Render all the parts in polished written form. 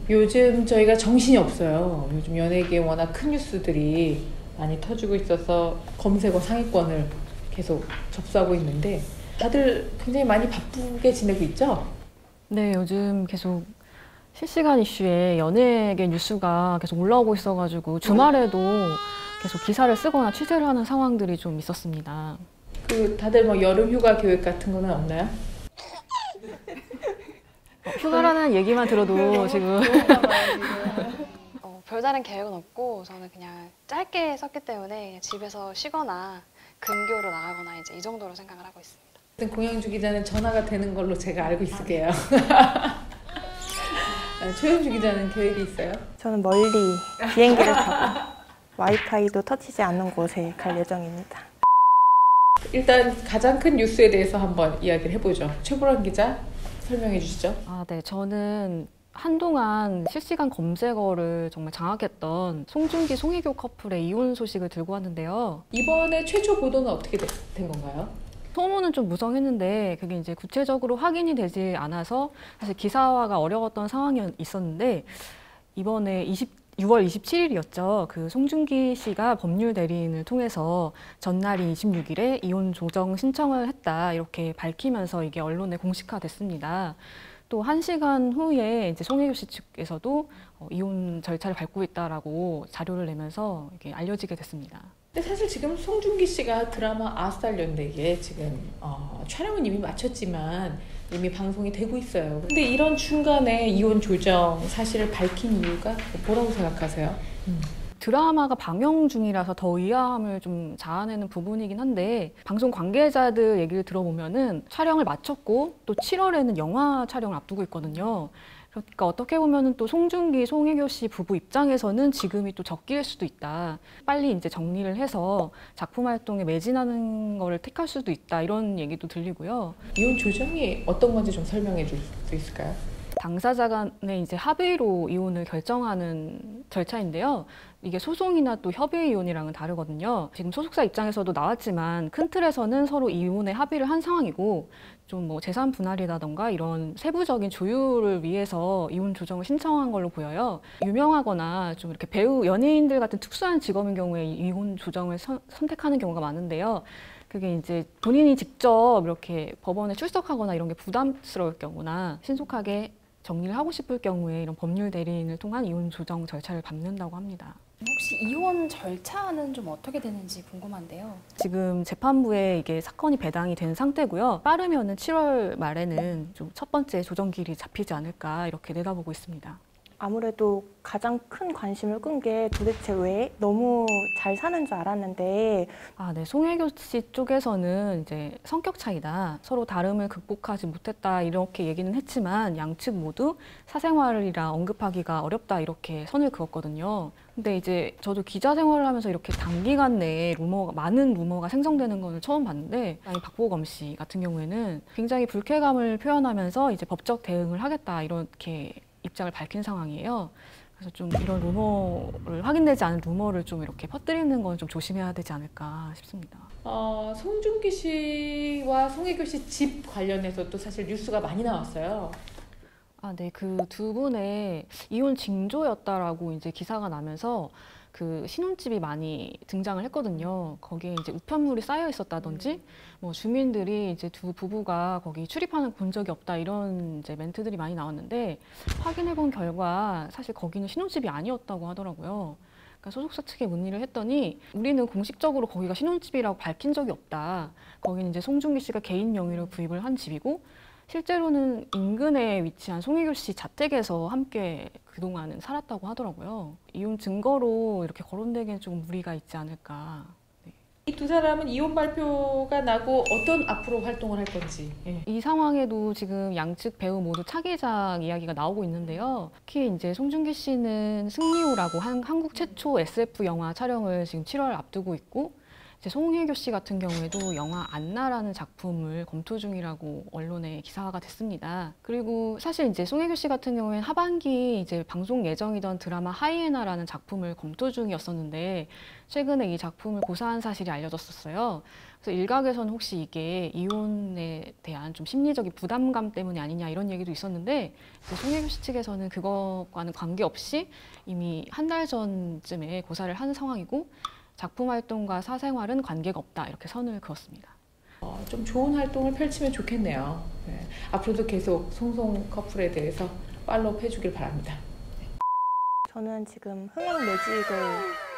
요즘 저희가 정신이 없어요. 요즘 연예계에 워낙 큰 뉴스들이 많이 터지고 있어서 검색어 상위권을 계속 접수하고 있는데 다들 굉장히 많이 바쁘게 지내고 있죠? 네, 요즘 계속 실시간 이슈에 연예계 뉴스가 계속 올라오고 있어가지고 주말에도 계속 기사를 쓰거나 취재를 하는 상황들이 좀 있었습니다. 다들 뭐 여름 휴가 계획 같은 거는 없나요? 휴가라는 얘기만 들어도 지금 별다른 계획은 없고 저는 그냥 짧게 썼기 때문에 그냥 집에서 쉬거나 근교로 나가거나 이제 이 정도로 생각을 하고 있습니다. 공영주 기자는 전화가 되는 걸로 제가 알고 있을게요. 최현주 기자는 계획이 있어요? 저는 멀리 비행기를 타고 와이파이도 터치지 않는 곳에 갈 예정입니다. 일단 가장 큰 뉴스에 대해서 한번 이야기를 해보죠. 최보람 기자 설명해 주시죠. 네, 저는 한동안 실시간 검색어를 정말 장악했던 송중기, 송혜교 커플의 이혼 소식을 들고 왔는데요. 이번에 최초 보도는 어떻게 된 건가요? 소문은 좀 무성했는데 그게 이제 구체적으로 확인이 되지 않아서 사실 기사화가 어려웠던 상황이 있었는데 이번에 6월 27일이었죠. 그 송중기 씨가 법률 대리인을 통해서 전날인 26일에 이혼 조정 신청을 했다 이렇게 밝히면서 이게 언론에 공식화됐습니다. 또 1시간 후에 이제 송혜교 씨 측에서도 이혼 절차를 밟고 있다라고 자료를 내면서 이게 알려지게 됐습니다. 근데 사실 지금 송중기 씨가 드라마 아스달 연대기에 지금 촬영은 이미 마쳤지만 이미 방송이 되고 있어요. 근데 이런 중간에 이혼 조정 사실을 밝힌 이유가 뭐라고 생각하세요? 드라마가 방영 중이라서 더 의아함을 좀 자아내는 부분이긴 한데 방송 관계자들 얘기를 들어보면은 촬영을 마쳤고 또 7월에는 영화 촬영을 앞두고 있거든요. 그러니까 어떻게 보면은 또 송중기, 송혜교 씨 부부 입장에서는 지금이 또 적기일 수도 있다. 빨리 이제 정리를 해서 작품 활동에 매진하는 거를 택할 수도 있다. 이런 얘기도 들리고요. 이혼 조정이 어떤 건지 좀 설명해 줄 수 있을까요? 당사자 간의 이제 합의로 이혼을 결정하는 절차인데요. 이게 소송이나 또 협의 이혼이랑은 다르거든요. 지금 소속사 입장에서도 나왔지만 큰 틀에서는 서로 이혼에 합의를 한 상황이고 좀 뭐 재산 분할이라던가 이런 세부적인 조율을 위해서 이혼 조정을 신청한 걸로 보여요. 유명하거나 좀 이렇게 배우, 연예인들 같은 특수한 직업인 경우에 이혼 조정을 선택하는 경우가 많은데요. 그게 이제 본인이 직접 이렇게 법원에 출석하거나 이런 게 부담스러울 경우나 신속하게 정리를 하고 싶을 경우에 이런 법률 대리인을 통한 이혼 조정 절차를 밟는다고 합니다. 혹시 이혼 절차는 좀 어떻게 되는지 궁금한데요. 지금 재판부에 이게 사건이 배당이 된 상태고요. 빠르면은 7월 말에는 좀 첫 번째 조정길이 잡히지 않을까 이렇게 내다보고 있습니다. 아무래도 가장 큰 관심을 끈 게 도대체 왜 너무 잘 사는 줄 알았는데 네. 송혜교 씨 쪽에서는 이제 성격 차이다. 서로 다름을 극복하지 못했다. 이렇게 얘기는 했지만 양측 모두 사생활이라 언급하기가 어렵다. 이렇게 선을 그었거든요. 근데 이제 저도 기자 생활을 하면서 이렇게 단기간 내에 많은 루머가 생성되는 걸 처음 봤는데 박보검 씨 같은 경우에는 굉장히 불쾌감을 표현하면서 이제 법적 대응을 하겠다. 이렇게 입장을 밝힌 상황이에요. 그래서 좀 이런 루머를 확인되지 않은 루머를 좀 이렇게 퍼뜨리는 건 좀 조심해야 되지 않을까 싶습니다. 송중기 씨와 송혜교 씨 집 관련해서 또 사실 뉴스가 많이 나왔어요. 네, 그 두 분의 이혼 징조였다라고 이제 기사가 나면서 그 신혼집이 많이 등장을 했거든요. 거기에 이제 우편물이 쌓여 있었다든지, 뭐 주민들이 이제 두 부부가 거기 출입하는 본 적이 없다 이런 이제 멘트들이 많이 나왔는데 확인해 본 결과 사실 거기는 신혼집이 아니었다고 하더라고요. 그러니까 소속사 측에 문의를 했더니 우리는 공식적으로 거기가 신혼집이라고 밝힌 적이 없다. 거기는 이제 송중기 씨가 개인 명의로 구입을 한 집이고 실제로는 인근에 위치한 송혜교 씨 자택에서 함께 그동안은 살았다고 하더라고요. 이혼 증거로 이렇게 거론되기엔 좀 무리가 있지 않을까. 이 두 사람은 이혼 발표가 나고 어떤 앞으로 활동을 할 건지. 이 상황에도 지금 양측 배우 모두 차기작 이야기가 나오고 있는데요. 특히 이제 송중기 씨는 승리호라고 한국 최초 SF 영화 촬영을 지금 7월 앞두고 있고 송혜교 씨 같은 경우에도 영화 안나라는 작품을 검토 중이라고 언론에 기사화가 됐습니다. 그리고 사실 이제 송혜교 씨 같은 경우에는 하반기 이제 방송 예정이던 드라마 하이에나라는 작품을 검토 중이었었는데 최근에 이 작품을 고사한 사실이 알려졌었어요. 그래서 일각에서는 혹시 이게 이혼에 대한 좀 심리적인 부담감 때문이 아니냐 이런 얘기도 있었는데 송혜교 씨 측에서는 그것과는 관계없이 이미 한 달 전쯤에 고사를 한 상황이고 작품 활동과 사생활은 관계가 없다 이렇게 선을 그었습니다. 좀 좋은 활동을 펼치면 좋겠네요. 네. 앞으로도 계속 송송 커플에 대해서 팔로우 해주길 바랍니다. 저는 지금 흥행 매직을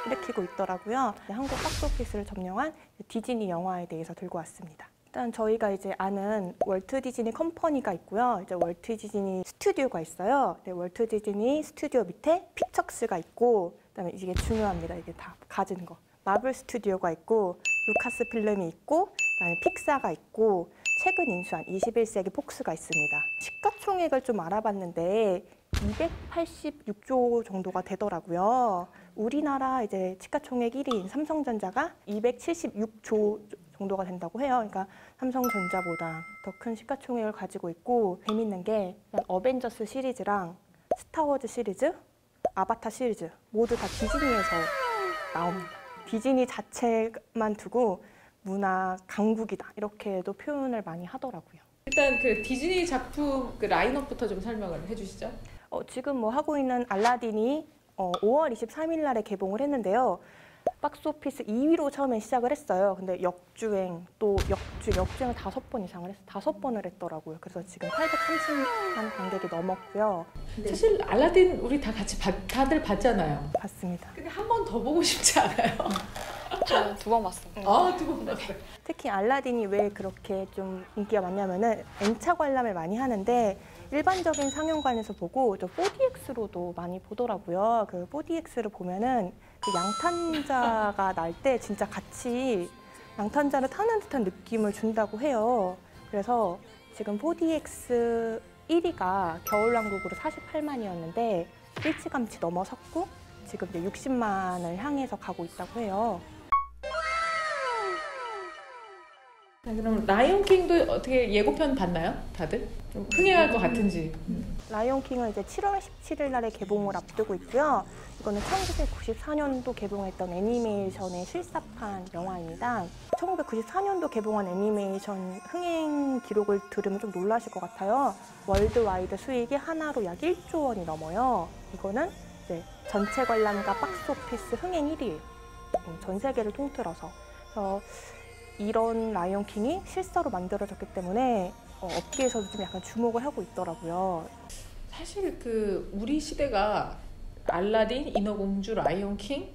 일으키고 있더라고요. 한국 박스오피스를 점령한 디즈니 영화에 대해서 들고 왔습니다. 일단 저희가 이제 아는 월트 디즈니 컴퍼니가 있고요. 이제 월트 디즈니 스튜디오가 있어요. 네, 월트 디즈니 스튜디오 밑에 픽처스가 있고, 그다음에 이게 중요합니다. 이게 다 가진 거. 마블 스튜디오가 있고, 루카스 필름이 있고, 그다음에 픽사가 있고, 최근 인수한 21세기 폭스가 있습니다. 시가총액을 좀 알아봤는데 286조 정도가 되더라고요. 우리나라 이제 시가총액 1위인 삼성전자가 276조 정도가 된다고 해요. 그러니까 삼성전자보다 더 큰 시가총액을 가지고 있고, 재밌는 게 어벤져스 시리즈랑 스타워즈 시리즈, 아바타 시리즈 모두 다 디즈니에서 나옵니다. 디즈니 자체만 두고 문화 강국이다 이렇게도 표현을 많이 하더라고요. 일단 그 디즈니 작품 그 라인업부터 좀 설명을 해주시죠. 지금 뭐 하고 있는 알라딘이 5월 23일 날에 개봉을 했는데요. 박스오피스 2위로 처음에 시작을 했어요. 근데 역주행, 또 역주행을 5번 이상을 해서 5번을 했더라고요. 그래서 지금 830만 관객이 넘었고요. 사실 알라딘 우리 다 같이 다들 봤잖아요. 봤습니다. 근데 한 번 더 보고 싶지 않아요? 저는 2번 봤어요. 2번 봤어요. 특히 알라딘이 왜 그렇게 좀 인기가 많냐면은 N차 관람을 많이 하는데 일반적인 상영관에서 보고 저 4DX로도 많이 보더라고요. 그 4DX를 보면은 그 양탄자가 날 때 진짜 같이 양탄자를 타는 듯한 느낌을 준다고 해요. 그래서 지금 4DX 1위가 겨울왕국으로 48만이었는데 일찌감치 넘어섰고 지금 이제 60만을 향해서 가고 있다고 해요. 그럼 라이온킹도 어떻게 예고편 봤나요? 다들? 좀 흥행할 것 같은지. 라이온킹은 이제 7월 17일 날에 개봉을 앞두고 있고요. 이거는 1994년도 개봉했던 애니메이션의 실사판 영화입니다. 1994년도 개봉한 애니메이션 흥행 기록을 들으면 좀 놀라실 것 같아요. 월드와이드 수익이 하나로 약 1조 원이 넘어요. 이거는 이제 전체 관람과 박스오피스 흥행 1위예요. 전 세계를 통틀어서. 그래서 이런 라이온킹이 실사로 만들어졌기 때문에 업계에서도 좀 약간 주목을 하고 있더라고요. 사실 그 우리 시대가 알라딘, 인어공주, 라이온킹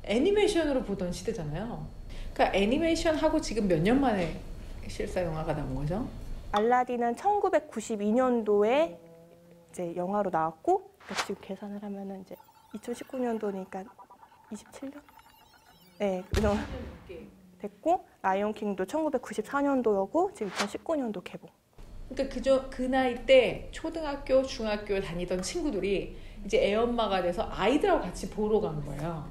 애니메이션으로 보던 시대잖아요. 그러니까 애니메이션하고 지금 몇 년 만에 실사 영화가 나온 거죠? 알라딘은 1992년도에 이제 영화로 나왔고, 지금 계산을 하면은 이제 2019년도니까 27년? 네, 그 정도 됐고, 라이온킹도 1994년도였고 지금 2019년도 개봉. 그러니까 그 나이 때 초등학교, 중학교 다니던 친구들이 이제 애엄마가 돼서 아이들하고 같이 보러 간 거예요.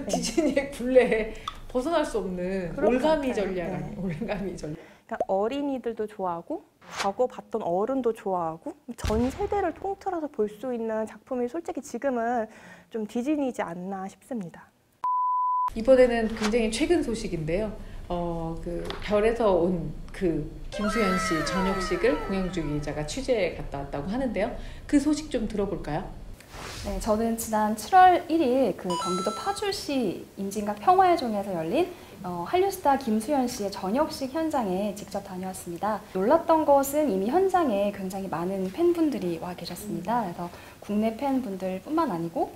디즈니의 굴레에 벗어날 수 없는 올가미 전략 아니에요? 올가미 전략. 그러니까 어린이들도 좋아하고 과거 봤던 어른도 좋아하고 전 세대를 통틀어서 볼 수 있는 작품이 솔직히 지금은 좀 디즈니지 않나 싶습니다. 이번에는 굉장히 최근 소식인데요. 그 별에서 온 그 김수현 씨 저녁식을 공영주 기자가 취재에 갔다 왔다고 하는데요. 그 소식 좀 들어볼까요? 네, 저는 지난 7월 1일 그 경기도 파주시 임진각 평화의종에서 열린 한류스타 김수현 씨의 저녁식 현장에 직접 다녀왔습니다. 놀랐던 것은 이미 현장에 굉장히 많은 팬분들이 와 계셨습니다. 그래서 국내 팬분들뿐만 아니고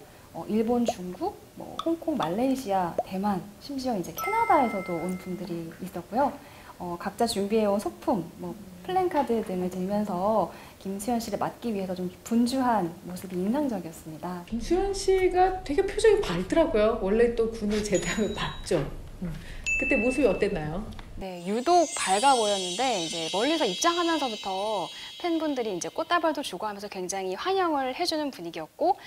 일본, 중국, 홍콩, 말레이시아, 대만, 심지어 이제 캐나다에서도 온 분들이 있었고요. 각자 준비해온 소품, 플랜카드 등을 들면서 김수현 씨를 맞기 위해서 좀 분주한 모습이 인상적이었습니다. 김수현 씨가 되게 표정이 밝더라고요. 원래 또 군을 제대하면 밝죠. 그때 모습이 어땠나요? 네, 유독 밝아 보였는데 이제 멀리서 입장하면서부터 팬분들이 이제 꽃다발도 주고 하면서 굉장히 환영을 해주는 분위기였고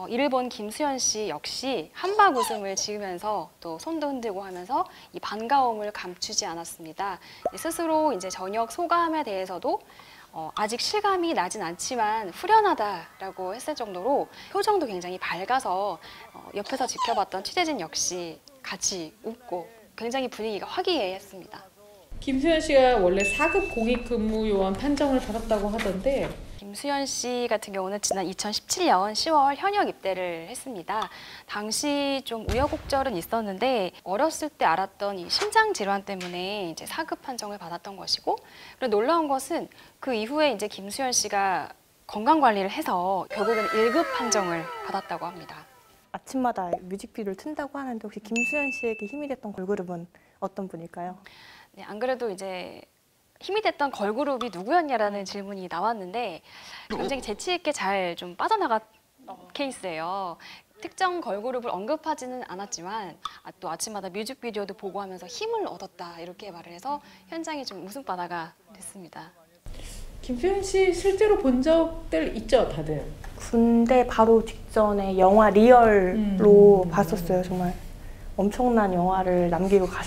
이를 본 김수현 씨 역시 한박 웃음을 지으면서 또 손도 흔들고 하면서 이 반가움을 감추지 않았습니다. 스스로 이제 저녁 소감에 대해서도 아직 실감이 나진 않지만 후련하다라고 했을 정도로 표정도 굉장히 밝아서 옆에서 지켜봤던 취재진 역시 같이 웃고 굉장히 분위기가 화기애애했습니다. 김수현 씨가 원래 4급 공익근무요원 판정을 받았다고 하던데 김수현 씨 같은 경우는 지난 2017년 10월 현역 입대를 했습니다. 당시 좀 우여곡절은 있었는데 어렸을 때 알았던 이 심장 질환 때문에 이제 4급 판정을 받았던 것이고, 그리고 놀라운 것은 그 이후에 이제 김수현 씨가 건강 관리를 해서 결국은 1급 판정을 받았다고 합니다. 아침마다 뮤직비디오를 튼다고 하는데 혹시 김수현 씨에게 힘이 됐던 걸그룹은 어떤 분일까요? 네, 안 그래도 이제 힘이 됐던 걸그룹이 누구였냐라는 질문이 나왔는데 굉장히 재치 있게 잘 좀 빠져나간 케이스예요. 특정 걸그룹을 언급하지는 않았지만 또 아침마다 뮤직비디오도 보고 하면서 힘을 얻었다 이렇게 말을 해서 현장이 좀 웃음바다가 됐습니다. 김수현 씨 실제로 본 적들 있죠, 다들? 군대 바로 직전에 영화 리얼로 봤었어요. 정말 엄청난 영화를 남기고 갔어요.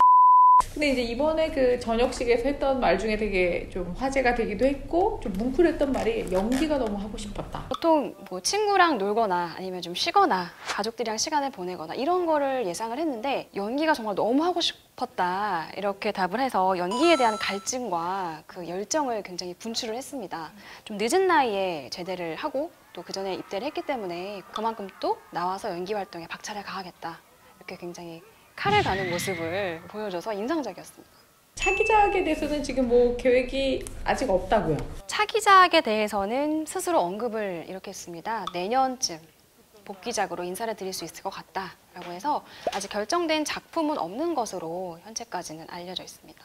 근데 이제 이번에 그 저녁식에서 했던 말 중에 되게 좀 화제가 되기도 했고 좀 뭉클했던 말이 연기가 너무 하고 싶었다. 보통 뭐 친구랑 놀거나 아니면 좀 쉬거나 가족들이랑 시간을 보내거나 이런 거를 예상을 했는데 연기가 정말 너무 하고 싶었다 이렇게 답을 해서 연기에 대한 갈증과 그 열정을 굉장히 분출을 했습니다. 좀 늦은 나이에 제대를 하고 또 그 전에 입대를 했기 때문에 그만큼 또 나와서 연기 활동에 박차를 가하겠다 이렇게 굉장히 칼을 가는 모습을 보여줘서 인상적이었습니다. 차기작에 대해서는 지금 뭐 계획이 아직 없다고요? 차기작에 대해서는 스스로 언급을 이렇게 했습니다. 내년쯤 복귀작으로 인사를 드릴 수 있을 것 같다라고 해서 아직 결정된 작품은 없는 것으로 현재까지는 알려져 있습니다.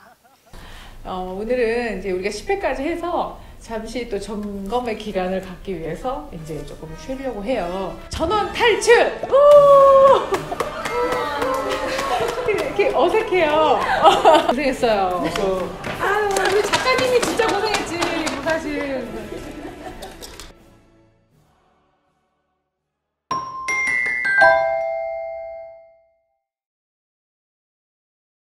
오늘은 이제 우리가 10회까지 해서 잠시 또 점검의 기간을 갖기 위해서 이제 조금 쉬려고 해요. 전원 탈출! 이렇게 어색해요. 고생했어요. 아유, 우리 작가님이 진짜 고생했지, 사실.